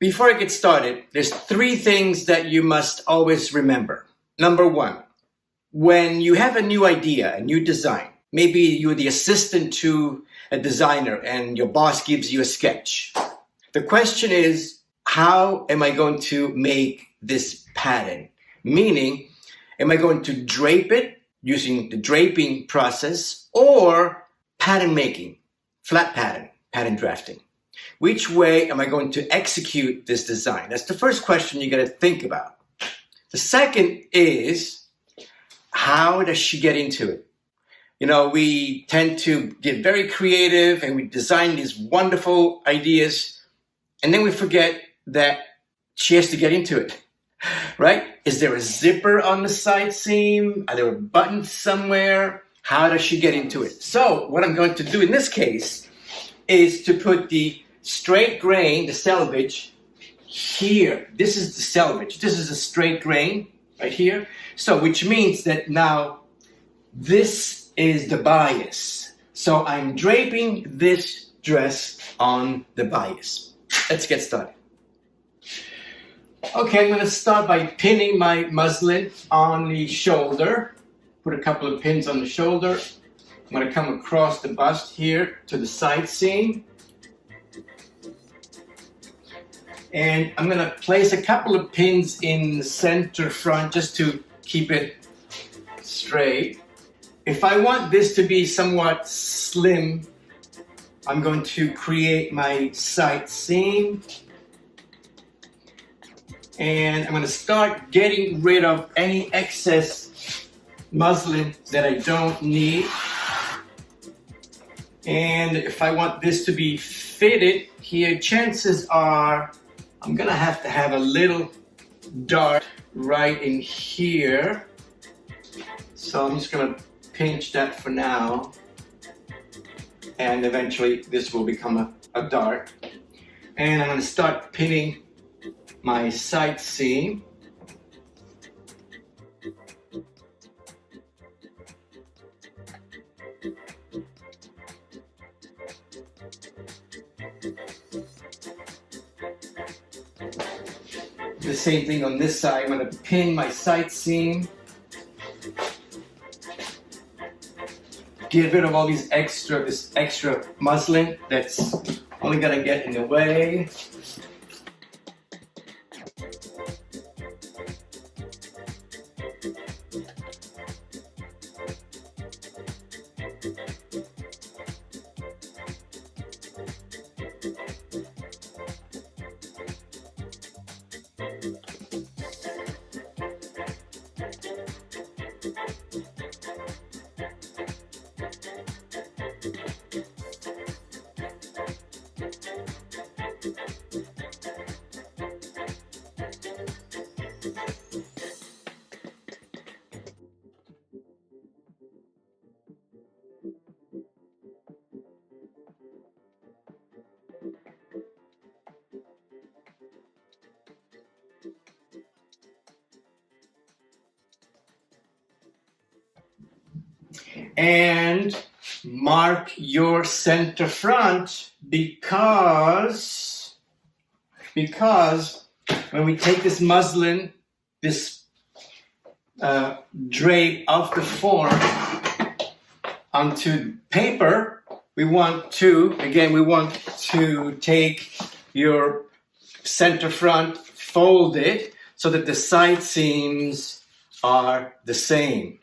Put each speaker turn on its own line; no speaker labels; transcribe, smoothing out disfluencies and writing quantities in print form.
Before I get started, there's 3 things that you must always remember. Number 1, when you have a new idea, a new design, maybe you're the assistant to a designer and your boss gives you a sketch. The question is, how am I going to make this pattern? Meaning, am I going to drape it using the draping process or pattern making, flat pattern drafting? Which way am I going to execute this design? That's the first question you got to think about. The second is, how does she get into it? You know, we tend to get very creative and we design these wonderful ideas, and then we forget that she has to get into it, right? Is there a zipper on the side seam? Are there buttons somewhere? How does she get into it? So what I'm going to do in this case is to put the straight grain, the selvage, here. This is the selvage. This is a straight grain right here. So which means that now this is the bias. So I'm draping this dress on the bias. Let's get started. Okay, I'm going to start by pinning my muslin on the shoulder. Put a couple of pins on the shoulder. I'm going to come across the bust here to the side seam. And I'm going to place a couple of pins in the center front just to keep it straight. If I want this to be somewhat slim, I'm going to create my side seam. And I'm going to start getting rid of any excess muslin that I don't need. And if I want this to be fitted here, chances are I'm going to have a little dart right in here. So I'm just going to pinch that for now. And eventually this will become a dart. And I'm going to start pinning my side seam. The same thing on this side. I'm going to pin my side seam. Get rid of all this extra muslin that's only going to get in the way. And mark your center front because when we take this muslin, this drape off the form onto paper, we want to take your center front, fold it so that the side seams are the same.